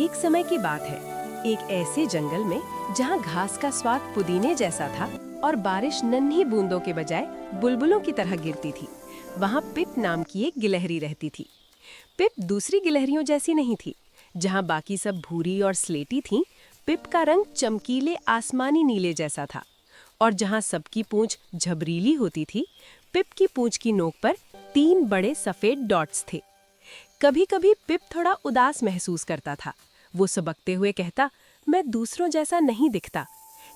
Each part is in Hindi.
एक समय की बात है, एक ऐसे जंगल में जहाँ घास का स्वाद पुदीने जैसा था और बारिश नन्ही बूंदों के बजाय बुलबुलों की तरह गिरती थी। वहाँ पिप नाम की एक गिलहरी रहती थी। पिप दूसरी गिलहरियों जैसी नहीं थी। जहाँ बाकी सब भूरी और स्लेटी थीं, पिप का रंग चमकीले आसमानी नीले जैसा था। और जहाँ सबकी पूंछ झबरीली होती थी, पिप की पूंछ की नोक पर 3 बड़े सफेद डॉट्स थे। कभी-कभी पिप थोड़ा उदास महसूस करता था। वो सबकते हुए कहता, मैं दूसरों जैसा नहीं दिखता।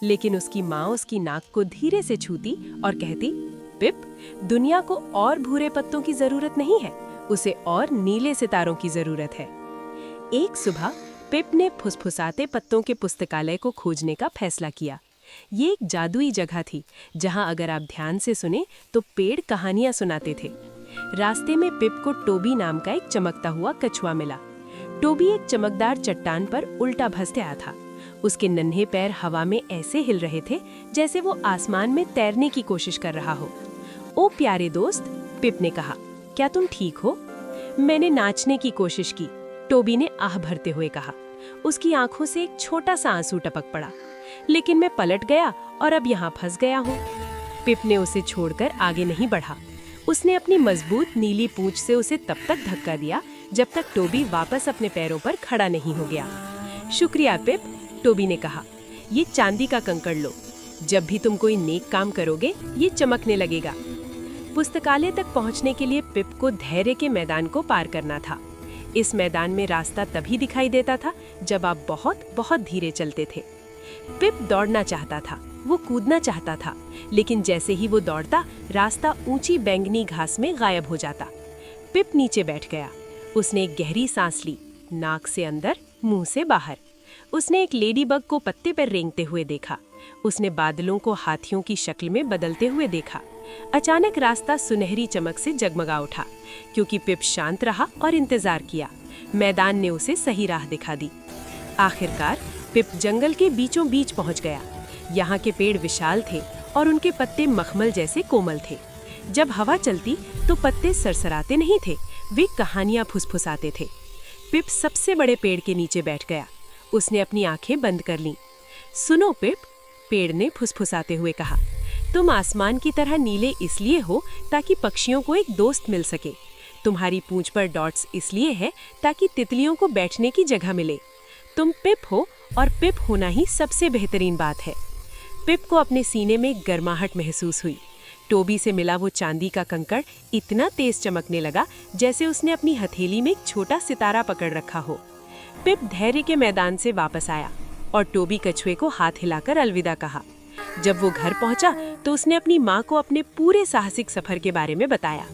लेकिन उसकी माँ उसकी नाक को धीरे से छूती और कहती, पिप, दुनिया को और भूरे पत्तों की जरूरत नहीं है, उसे और नीले सितारों की जरूरत है। एक सुबह पिप ने फुसफुसाते पत्तों के पुस्तकालय को खोजने का फैसला किया। ये एक जादुई जगह थी, जहाँ अगर आप ध्यान से सुने तो पेड़ कहानियां सुनाते थे। रास्ते में पिप को टोबी नाम का एक चमकता हुआ कछुआ मिला। टोबी एक चमकदार चट्टान पर उल्टा भसते आया था। उसके नन्हे पैर हवा में ऐसे हिल रहे थे जैसे वो आसमान में तैरने की कोशिश कर रहा हो। ओ प्यारे दोस्त, पिप ने कहा, क्या तुम ठीक हो? मैंने नाचने की कोशिश की, टोबी ने आह भरते हुए कहा। उसकी आंखों से एक छोटा सा आंसू टपक पड़ा। लेकिन मैं पलट गया और अब यहाँ फंस गया हूँ। पिप ने उसे छोड़कर आगे नहीं बढ़ा। उसने अपनी मजबूत नीली पूंछ से उसे तब तक धक्का दिया जब तक टोबी वापस अपने पैरों पर खड़ा नहीं हो गया। शुक्रिया पिप, टोबी ने कहा। ये चांदी का कंकड़ लो। जब भी तुम कोई नेक काम करोगे, ये चमकने लगेगा। पुस्तकालय तक पहुंचने के लिए पिप को धैर्य के मैदान को पार करना था। इस मैदान में रास्ता तभी दिखाई देता था जब आप बहुत बहुत धीरे चलते थे। पिप दौड़ना चाहता था, वो कूदना चाहता था, लेकिन जैसे ही वो दौड़ता, रास्ता ऊंची बैंगनी घास में गायब हो जाता। पिप नीचे बैठ गया। उसने एक गहरी सांस ली, नाक से अंदर, मुंह से बाहर। उसने एक लेडीबग को पत्ते पर रेंगते हुए देखा। उसने बादलों को हाथियों की शक्ल में बदलते हुए देखा। अचानक रास्ता सुनहरी चमक से जगमगा उठा, क्योंकि पिप शांत रहा और इंतजार किया। मैदान ने उसे सही राह दिखा दी। आखिरकार पिप जंगल के बीचों बीच पहुंच गया। यहाँ के पेड़ विशाल थे और उनके पत्ते मखमल जैसे कोमल थे। जब हवा चलती तो पत्ते सरसराते नहीं थे, वे कहानियां फुसफुसाते थे। पिप सबसे बड़े पेड़ के नीचे बैठ गया। उसने अपनी आंखें बंद कर लीं। सुनो पिप, पेड़ ने फुसफुसाते हुए कहा, तुम आसमान की तरह नीले इसलिए हो ताकि पक्षियों को एक दोस्त मिल सके। तुम्हारी पूंछ पर डॉट्स इसलिए है ताकि तितलियों को बैठने की जगह मिले। तुम पिप हो और पिप होना ही सबसे बेहतरीन बात है। पिप को अपने सीने में गर्माहट महसूस हुई। टोबी से मिला वो चांदी का कंकड़ इतना तेज चमकने लगा जैसे उसने अपनी हथेली में एक छोटा सितारा पकड़ रखा हो। पिप धैर्य के मैदान से वापस आया और टोबी कछुए को हाथ हिलाकर अलविदा कहा। जब वो घर पहुंचा तो उसने अपनी माँ को अपने पूरे साहसिक सफर के बारे में बताया।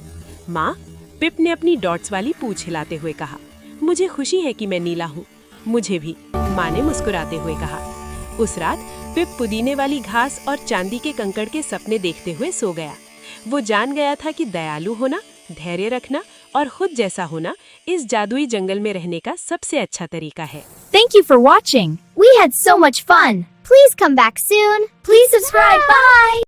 माँ, पिप ने अपनी डॉट्स वाली पूंछ हिलाते हुए कहा, मुझे खुशी है कि मैं नीला हूँ। मुझे भी, माँ ने मुस्कुराते हुए कहा। उस रात पिप पुदीने वाली घास और चांदी के कंकड़ के सपने देखते हुए सो गया। वो जान गया था कि दयालु होना, धैर्य रखना और खुद जैसा होना इस जादुई जंगल में रहने का सबसे अच्छा तरीका है। Thank you for watching. We had so much fun. Please come back soon. Please subscribe. Bye.